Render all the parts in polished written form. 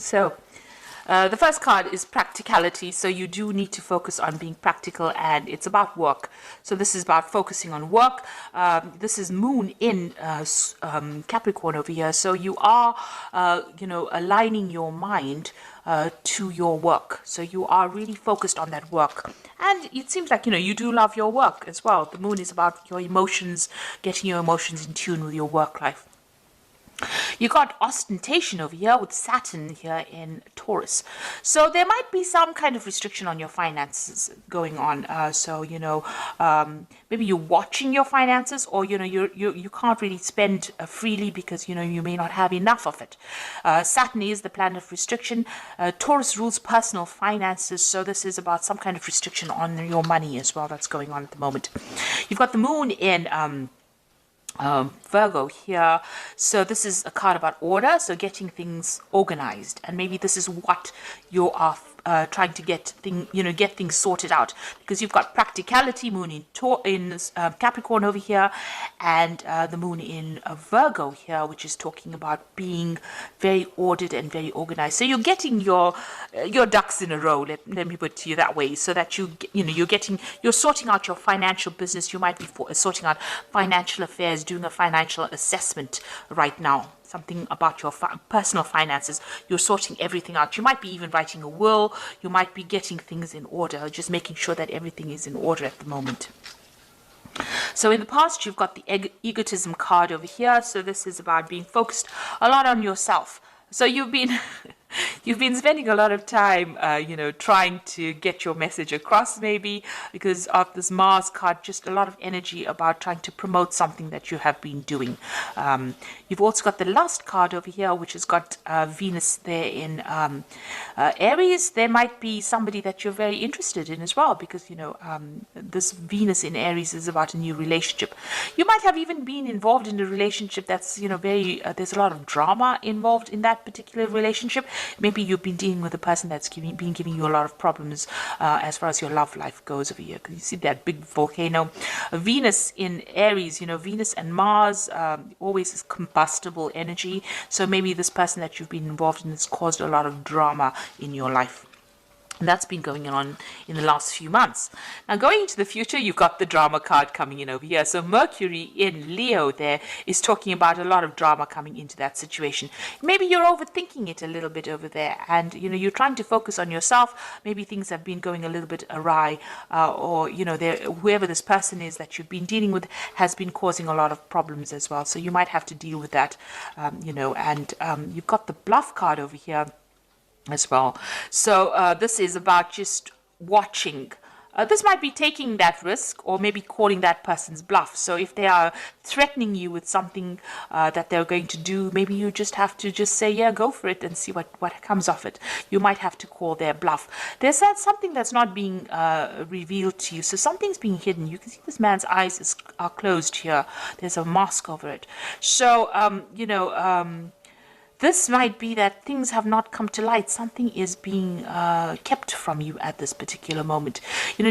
So the first card is practicality. So you do need to focus on being practical, and it's about work. So this is about focusing on work. This is Moon in Capricorn over here. So you are, aligning your mind to your work. So you are really focused on that work. And it seems like, you do love your work as well. The Moon is about your emotions, getting your emotions in tune with your work life. You got ostentation over here with Saturn here in Taurus. So there might be some kind of restriction on your finances going on. Maybe you're watching your finances, or, you can't really spend freely because, you may not have enough of it. Saturn is the planet of restriction. Taurus rules personal finances. So this is about some kind of restriction on your money as well that's going on at the moment. You've got the Moon in Virgo here. So this is a card about order, so getting things organized, and maybe this is what you are trying to get things sorted out, because you've got practicality, Moon in Capricorn over here, and the Moon in Virgo here, which is talking about being very ordered and very organized. So you're getting your ducks in a row. Let me put it to you that way, so that you're sorting out your financial business. You might be sorting out financial affairs, doing a financial assessment right now. Something about your personal finances. You're sorting everything out. You might be even writing a will. You might be getting things in order, just making sure that everything is in order at the moment. So in the past, you've got the egotism card over here. So this is about being focused a lot on yourself. So you've been spending a lot of time, trying to get your message across, maybe because of this Mars card, just a lot of energy about trying to promote something that you have been doing. You've also got the Lust card over here, which has got Venus there in Aries. There might be somebody that you're very interested in as well, because, this Venus in Aries is about a new relationship. You might have even been involved in a relationship that's, there's a lot of drama involved in that particular relationship. Maybe you've been dealing with a person that's been giving you a lot of problems as far as your love life goes over here. Because you see that big volcano. Venus in Aries, Venus and Mars always is combustible energy. So maybe this person that you've been involved in has caused a lot of drama in your life. And that's been going on in the last few months. Now, going into the future, you've got the drama card coming in over here. So Mercury in Leo there is talking about a lot of drama coming into that situation. Maybe you're overthinking it a little bit over there, and you're trying to focus on yourself. Maybe things have been going a little bit awry, or whoever this person is that you've been dealing with has been causing a lot of problems as well. So you might have to deal with that, and you've got the bluff card over here as well. So this is about just watching. This might be taking that risk, or maybe calling that person's bluff. So if they are threatening you with something that they're going to do, maybe you just have to just say, yeah, go for it, and see what comes of it. You might have to call their bluff. There's something that's not being revealed to you. So something's being hidden. You can see this man's eyes are closed here. There's a mask over it. So, this might be that things have not come to light. Something is being kept from you at this particular moment.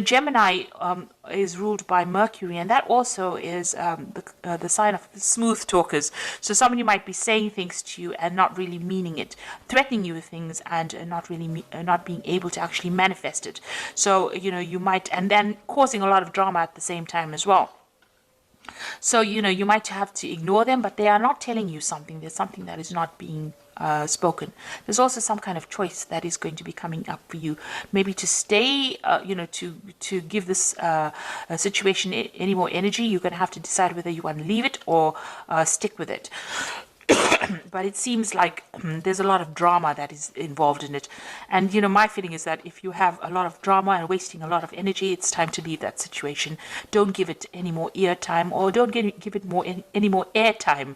Gemini is ruled by Mercury, and that also is the sign of smooth talkers. So somebody might be saying things to you and not really meaning it, threatening you with things, and not being able to actually manifest it. So you might, and then causing a lot of drama at the same time as well. So, you might have to ignore them, but they are not telling you something. There's something that is not being spoken. There's also some kind of choice that is going to be coming up for you. Maybe to stay, to give this situation any more energy, you're going to have to decide whether you want to leave it or stick with it. But it seems like there's a lot of drama that is involved in it. And, my feeling is that if you have a lot of drama and wasting a lot of energy, it's time to leave that situation. Don't give it any more ear time, or don't give it any more air time.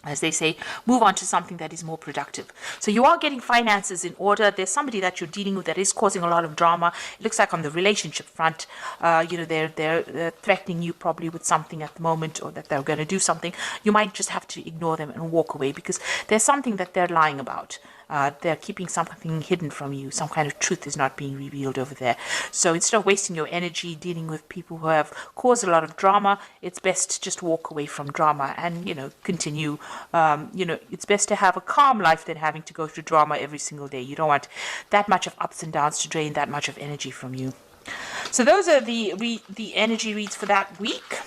As they say, move on to something that is more productive. So you are getting finances in order. There's somebody that you're dealing with that is causing a lot of drama. It looks like on the relationship front, they're threatening you probably with something at the moment, or that they're going to do something. You might just have to ignore them and walk away, because there's something that they're lying about. They're keeping something hidden from you. Some kind of truth is not being revealed over there. So instead of wasting your energy dealing with people who have caused a lot of drama, it's best to just walk away from drama and, continue. It's best to have a calm life than having to go through drama every single day. You don't want that much of ups and downs to drain that much of energy from you. So those are the energy reads for that week.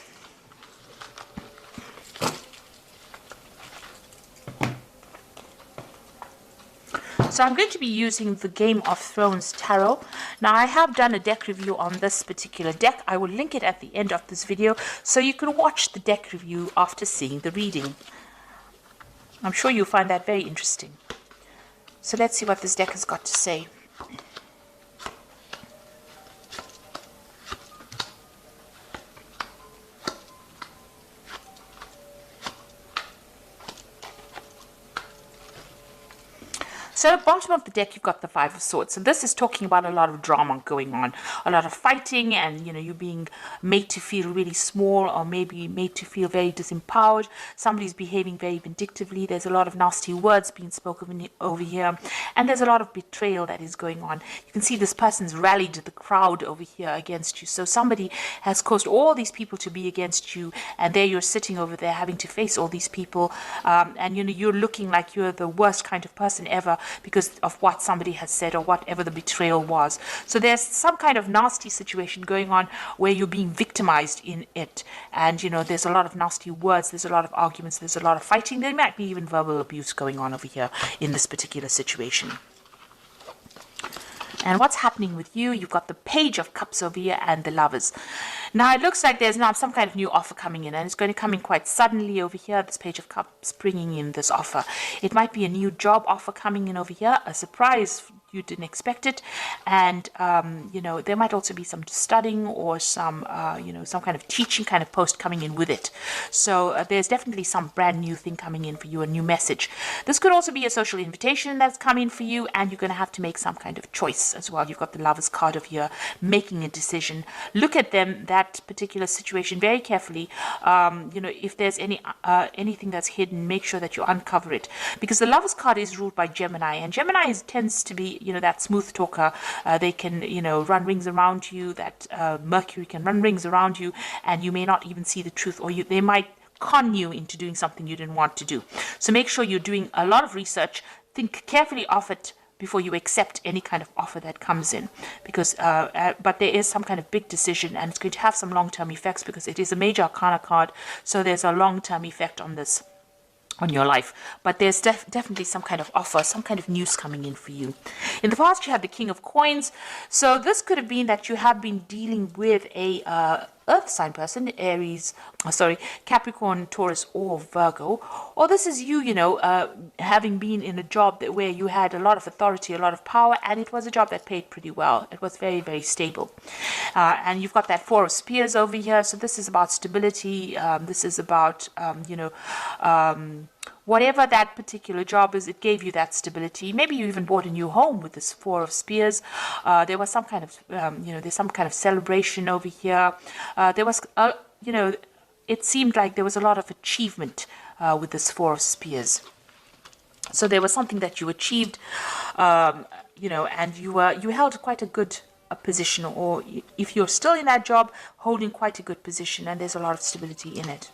So I'm going to be using the Game of Thrones Tarot. Now I have done a deck review on this particular deck. I will link it at the end of this video so you can watch the deck review after seeing the reading. I'm sure you'll find that very interesting. So let's see what this deck has got to say. So at the bottom of the deck, you've got the Five of Swords. So this is talking about a lot of drama going on, a lot of fighting, and you being made to feel really small, or maybe made to feel very disempowered. Somebody's behaving very vindictively. There's a lot of nasty words being spoken over here, and there's a lot of betrayal that is going on. You can see this person's rallied the crowd over here against you. So somebody has caused all these people to be against you, and there you're sitting over there having to face all these people, and you're looking like you're the worst kind of person ever, because of what somebody has said or whatever the betrayal was. So there's some kind of nasty situation going on where you're being victimized in it. And, there's a lot of nasty words, there's a lot of arguments, there's a lot of fighting. There might be even verbal abuse going on over here in this particular situation. And what's happening with you? You've got the Page of Cups over here and the Lovers. Now, it looks like there's now some kind of new offer coming in, and it's going to come in quite suddenly over here. This Page of Cups bringing in this offer. It might be a new job offer coming in over here, a surprise. You didn't expect it, and there might also be some studying or some some kind of teaching kind of post coming in with it. So there's definitely some brand new thing coming in for you, a new message. This could also be a social invitation that's coming for you, and you're going to have to make some kind of choice as well. You've got the Lovers card over here, making a decision. Look at that particular situation very carefully. If there's anything that's hidden, make sure that you uncover it, because the Lovers card is ruled by Gemini, and Gemini tends to be that smooth talker. They can run rings around you. That Mercury can run rings around you, and you may not even see the truth, or they might con you into doing something you didn't want to do. So make sure you're doing a lot of research. Think carefully of it before you accept any kind of offer that comes in, because but there is some kind of big decision, and it's going to have some long-term effects because it is a major arcana card. So there's a long-term effect on this, on your life. But there's definitely some kind of offer, some kind of news coming in for you. In the past, you have the King of Coins. So this could have been that you have been dealing with a earth sign person, Capricorn, Taurus, or Virgo. Or this is you, having been in a job where you had a lot of authority, a lot of power, and it was a job that paid pretty well. It was very, very stable. And you've got that Four of Spears over here. So this is about stability. This is about, whatever that particular job is, it gave you that stability. Maybe you even bought a new home with this Four of Spears. There was some kind of, there's some kind of celebration over here. There was, it seemed like there was a lot of achievement with this Four of Spears. So there was something that you achieved, and you held quite a good position, or if you're still in that job, holding quite a good position, and there's a lot of stability in it.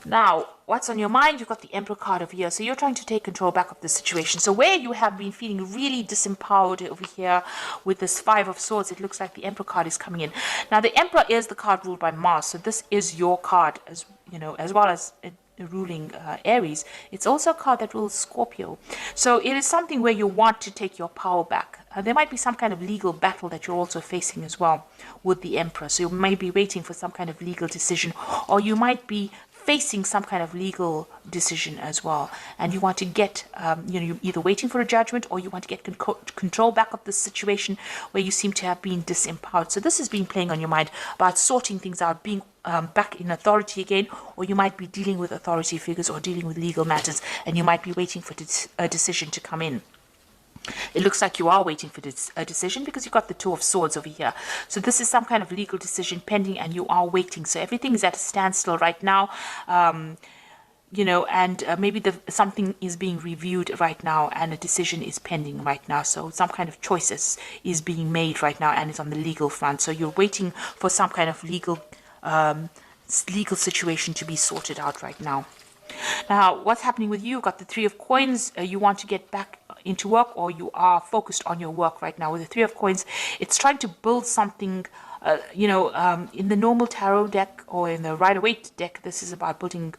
Now, what's on your mind? You've got the Emperor card over here. So you're trying to take control back of the situation. So where you have been feeling really disempowered over here with this Five of Swords, it looks like the Emperor card is coming in. Now, the Emperor is the card ruled by Mars. So this is your card, as well as ruling Aries. It's also a card that rules Scorpio. So it is something where you want to take your power back. There might be some kind of legal battle that you're also facing as well with the Emperor. So you may be waiting for some kind of legal decision, or you might be facing some kind of legal decision as well, and you want to get, you're either waiting for a judgment, or you want to get control back of the situation where you seem to have been disempowered. So this has been playing on your mind about sorting things out, being back in authority again, or you might be dealing with authority figures or dealing with legal matters, and you might be waiting for a decision to come in. It looks like you are waiting for a decision because you've got the Two of Swords over here. So this is some kind of legal decision pending, and you are waiting. So everything is at a standstill right now. and maybe something is being reviewed right now and a decision is pending right now. So some kind of choices is being made right now and it's on the legal front. So you're waiting for some kind of legal situation to be sorted out right now. Now, what's happening with you? You've got the Three of Coins. You want to get back into work, or you are focused on your work right now. With the Three of Coins, it's trying to build something. In the normal tarot deck or in the Rider-Waite deck, this is about building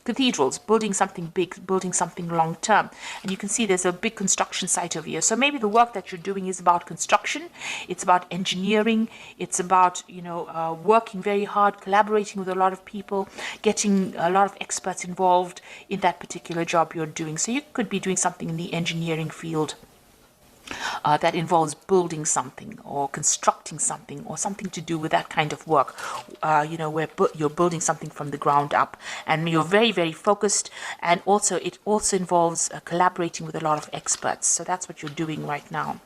cathedrals, building something big, building something long term. And you can see there's a big construction site over here. So maybe the work that you're doing is about construction. It's about engineering. It's about, working very hard, collaborating with a lot of people, getting a lot of experts involved in that particular job you're doing. So you could be doing something in the engineering field. That involves building something or constructing something or something to do with that kind of work, where you're building something from the ground up and you're very, very focused. And also it also involves collaborating with a lot of experts. So that's what you're doing right now.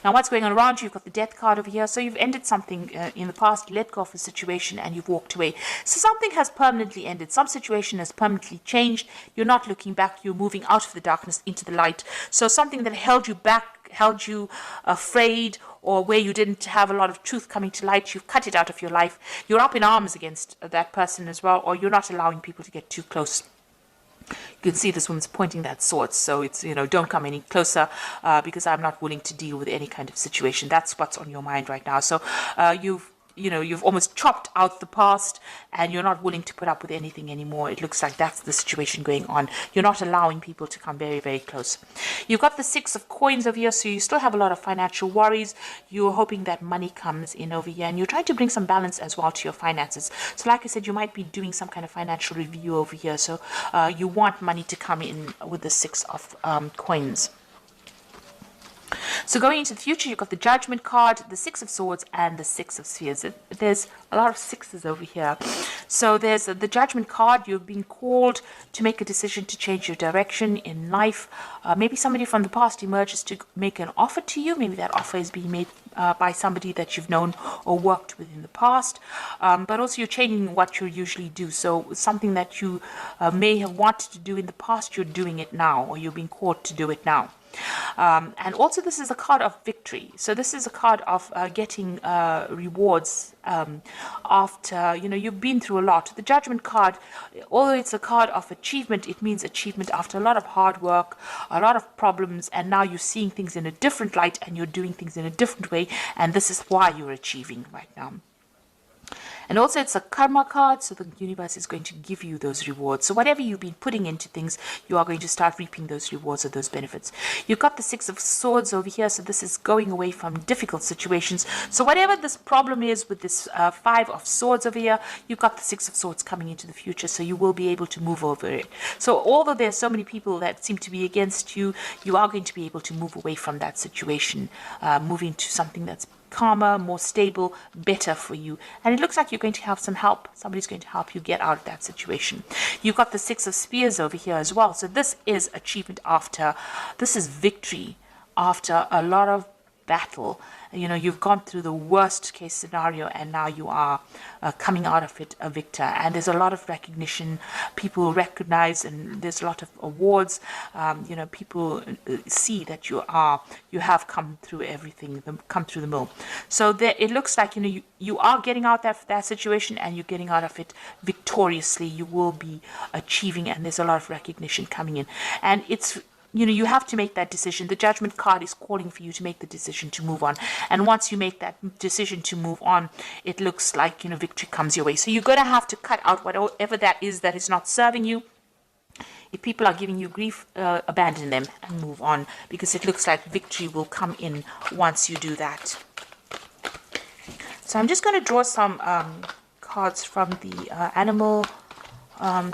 Now, what's going on around you? You've got the Death card over here. So you've ended something in the past, you let go of a situation and you've walked away. So something has permanently ended. Some situation has permanently changed. You're not looking back. You're moving out of the darkness into the light. So something that held you back, held you afraid, or where you didn't have a lot of truth coming to light, you've cut it out of your life. You're up in arms against that person as well, or you're not allowing people to get too close. You can see this woman's pointing that sword, so it's, don't come any closer because I'm not willing to deal with any kind of situation. That's what's on your mind right now. So you've almost chopped out the past and you're not willing to put up with anything anymore. It looks like that's the situation going on. You're not allowing people to come very, very close. You've got the Six of Coins over here, so you still have a lot of financial worries. You're hoping that money comes in over here and you're trying to bring some balance as well to your finances. So like I said, you might be doing some kind of financial review over here. So you want money to come in with the Six of Coins. So going into the future, you've got the Judgment card, the Six of Swords, and the Six of Spheres. There's a lot of sixes over here. So there's the Judgment card. You've been called to make a decision to change your direction in life. Maybe somebody from the past emerges to make an offer to you. Maybe that offer is being made by somebody that you've known or worked with in the past. But also you're changing what you usually do. So something that you may have wanted to do in the past, you're doing it now, or you're being called to do it now. And also this is a card of victory. So this is a card of getting rewards after, you've been through a lot. The Judgment card, although it's a card of achievement, it means achievement after a lot of hard work, a lot of problems, and now you're seeing things in a different light and you're doing things in a different way, and this is why you're achieving right now. And also it's a karma card, so the universe is going to give you those rewards. So whatever you've been putting into things, you are going to start reaping those rewards or those benefits. You've got the Six of Swords over here, so this is going away from difficult situations. So whatever this problem is with this Five of Swords over here, you've got the Six of Swords coming into the future, so you will be able to move over it. So although there's so many people that seem to be against you, you are going to be able to move away from that situation, moving to something that's calmer, more stable, better for you. And it looks like you're going to have some help. Somebody's going to help you get out of that situation. You've got the Six of Spears over here as well. So this is achievement after, this is victory after a lot of battle. You've gone through the worst case scenario and now you are coming out of it a victor. And there's a lot of recognition. People recognize, and there's a lot of awards. People see that you have come through everything, come through the mill. So it looks like you are getting out of that situation and you're getting out of it victoriously. You will be achieving, and there's a lot of recognition coming in. And it's you have to make that decision. The Judgment card is calling for you to make the decision to move on. And once you make that decision to move on, it looks like, victory comes your way. So you're going to have to cut out whatever that is not serving you. If people are giving you grief, abandon them and move on, because it looks like victory will come in once you do that. So I'm just going to draw some cards from the Animal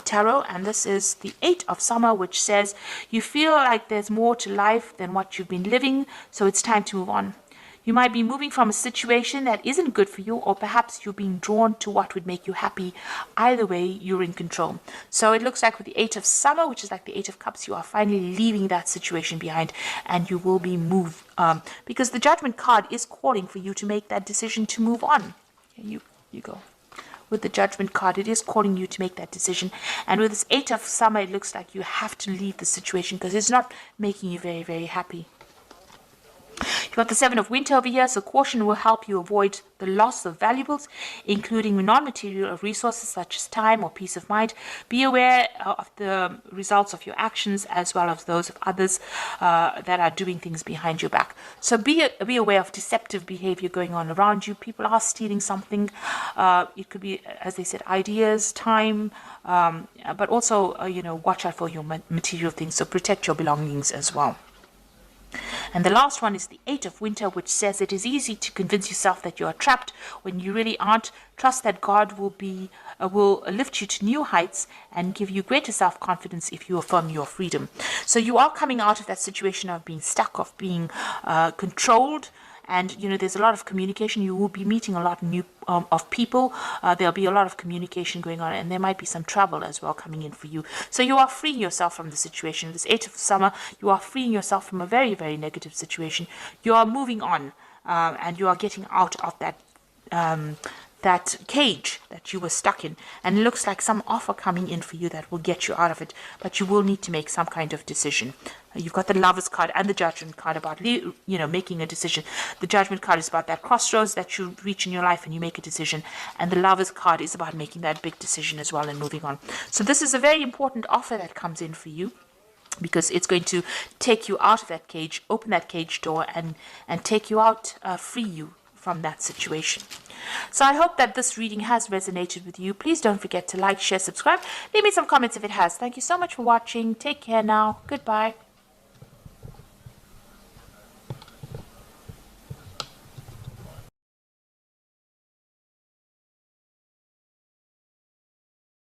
Tarot, and this is the Eight of Summer, which says you feel like there's more to life than what you've been living, so it's time to move on. You might be moving from a situation that isn't good for you, or perhaps you're being drawn to what would make you happy. Either way, you're in control. So it looks like with the Eight of Summer, which is like the Eight of Cups, you are finally leaving that situation behind and you will be moved, because the Judgment card is calling for you to make that decision to move on. You go. with the Judgment card. It is calling you to make that decision. And with this 8 of Summer, it looks like you have to leave the situation because it's not making you very, very happy. You've got the 7 of Winter over here, so caution will help you avoid the loss of valuables, including non-material resources such as time or peace of mind. Be aware of the results of your actions as well as those of others that are doing things behind your back. So be aware of deceptive behavior going on around you. People are stealing something. It could be, as they said, ideas, time, but also, watch out for your material things. So protect your belongings as well. And the last one is the 8 of Winter, which says it is easy to convince yourself that you are trapped when you really aren't. Trust that God will lift you to new heights and give you greater self-confidence if you affirm your freedom. So you are coming out of that situation of being stuck, of being controlled. And, there's a lot of communication. You will be meeting a lot of people. There'll be a lot of communication going on, and there might be some trouble as well coming in for you. So you are freeing yourself from the situation. This 8 of Summer, you are freeing yourself from a very, very negative situation. You are moving on, and you are getting out of that cage that you were stuck in. And it looks like some offer coming in for you that will get you out of it, but you will need to make some kind of decision. You've got the Lovers card and the Judgment card about making a decision. The Judgment card is about that crossroads that you reach in your life and you make a decision, and the Lovers card is about making that big decision as well and moving on. So this is a very important offer that comes in for you, because it's going to take you out of that cage, open that cage door, and take you out, free you from that situation. So I hope that this reading has resonated with you. Please don't forget to like, share, subscribe. Leave me some comments if it has. Thank you so much for watching. Take care now. Goodbye.